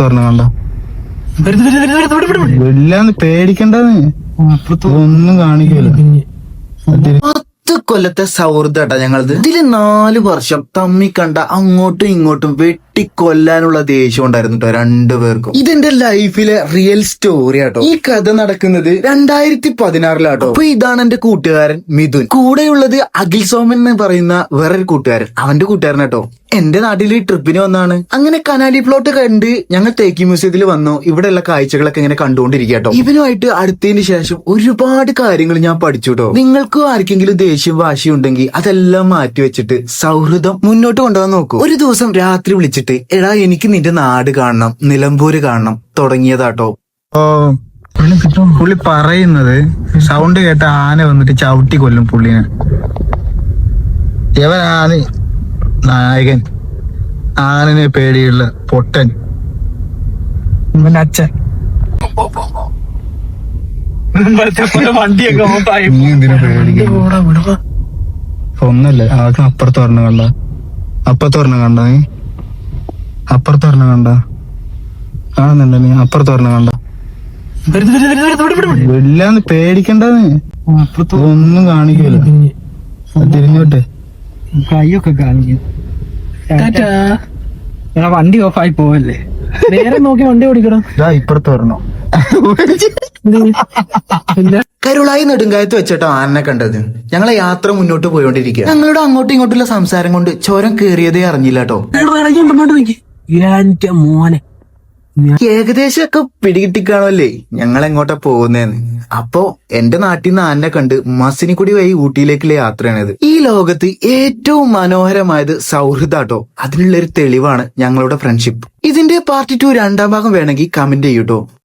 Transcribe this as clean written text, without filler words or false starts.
തുറന്നു കണ്ട വല്ലാന്ന് പേടിക്കണ്ടെന്ന് ഒന്നും കാണിക്കൂല. 10 കൊല്ലത്തെ സൗഹൃദാട്ടാ ഞങ്ങളത്. ഇതില് 4 വർഷം തമ്മി കണ്ട അങ്ങോട്ടും ഇങ്ങോട്ടും വെട്ടിക്കൊല്ലാനുള്ള ദേഷ്യം ഉണ്ടായിരുന്നു കേട്ടോ രണ്ടുപേർക്കും. ഇതെന്റെ ലൈഫിലെ റിയൽ സ്റ്റോറി ആട്ടോ. ഈ കഥ നടക്കുന്നത് 2016 അപ്പൊ ഇതാണ് എന്റെ കൂട്ടുകാരൻ മിഥുൻ. കൂടെയുള്ളത് അഖിൽ സോമൻ എന്ന് പറയുന്ന വേറൊരു കൂട്ടുകാരൻ. അവന്റെ കൂട്ടുകാരൻ കേട്ടോ. എന്റെ നാട്ടിൽ ട്രിപ്പിന് വന്നാണ്. അങ്ങനെ കനാലി പ്ലോട്ട് കണ്ട് ഞങ്ങൾ തേക്കി മ്യൂസിയത്തിൽ വന്നു. ഇവിടെയുള്ള കാഴ്ചകളൊക്കെ ഇങ്ങനെ കണ്ടുകൊണ്ടിരിക്കുക കേട്ടോ. ഇവനുമായിട്ട് അടുത്തതിന് ശേഷം ഒരുപാട് കാര്യങ്ങൾ ഞാൻ പഠിച്ചു കേട്ടോ. നിങ്ങൾക്കും ആർക്കെങ്കിലും ദേഷ്യം വാശി ഉണ്ടെങ്കിൽ അതെല്ലാം മാറ്റി വെച്ചിട്ട് സൗഹൃദം മുന്നോട്ട് കൊണ്ടുപോകാൻ നോക്കൂ. ഒരു ദിവസം രാത്രി വിളിച്ചിട്ട് എടാ എനിക്ക് നിന്റെ നാട് കാണണം, നിലമ്പൂര് കാണണം തുടങ്ങിയതാട്ടോ. ഓ പുള്ളി പറയുന്നത് സൗണ്ട് കേട്ട ആന വന്നിട്ട് ചവിട്ടി കൊല്ലും പുള്ളിനെ. എവനാണ് നായകൻ? ആനനെ പേടിയുള്ള പൊട്ടൻ ഇവന്റെ അച്ഛൻ. നീ എന്തിനാ പേടിക്കുന്നത്? ഒന്നല്ലേ ആൾക്ക് അപ്പുറത്ത് പറഞ്ഞ കണ്ട, അപ്പുറത്ത് പറഞ്ഞ കണ്ട, നീ അപ്പുറത്ത് പറഞ്ഞ കണ്ട കാണുന്നുണ്ട, നീ അപ്പുറത്ത് പറഞ്ഞ കണ്ട. വല്ലാന്ന് പേടിക്കണ്ടെന്ന് ഒന്നും കാണിക്കൂല. തിരിഞ്ഞോട്ടെ കൈയൊക്കെ കാണിക്കും. വണ്ടി ഓഫായി പോവല്ലേ? നേരെ നോക്കി വണ്ടി ഓടിക്കണം. ഇപ്പുറത്ത് വരണോ? കരുളായി നെടുങ്കായത്ത് വെച്ചിട്ടോ ആനനെ കണ്ടത്. ഞങ്ങളെ യാത്ര മുന്നോട്ട് പോയോണ്ടിരിക്കുക. ഞങ്ങളുടെ അങ്ങോട്ടും ഇങ്ങോട്ടുള്ള സംസാരം കൊണ്ട് ചോരം കേറിയതേ അറിഞ്ഞില്ല കേട്ടോ. എന്റെ മോനെ ഏകദേശം ഒക്കെ പിടികിട്ടിക്കാണല്ലേ ഞങ്ങൾ എങ്ങോട്ടാ പോകുന്നേന്ന്. അപ്പോ എന്റെ നാട്ടിൽ നിന്ന് ആനനെ കണ്ട് മസിനിക്കുടി വഴി ഊട്ടിയിലേക്കുള്ള യാത്രയാണിത്. ഈ ലോകത്ത് ഏറ്റവും മനോഹരമായത് സൗഹൃദാട്ടോ. അതിനുള്ളൊരു തെളിവാണ് ഞങ്ങളുടെ ഫ്രണ്ട്ഷിപ്പ്. ഇതിന്റെ പാർട്ട് 2 രണ്ടാം ഭാഗം വേണമെങ്കിൽ കമന്റ് ചെയ്യൂട്ടോ.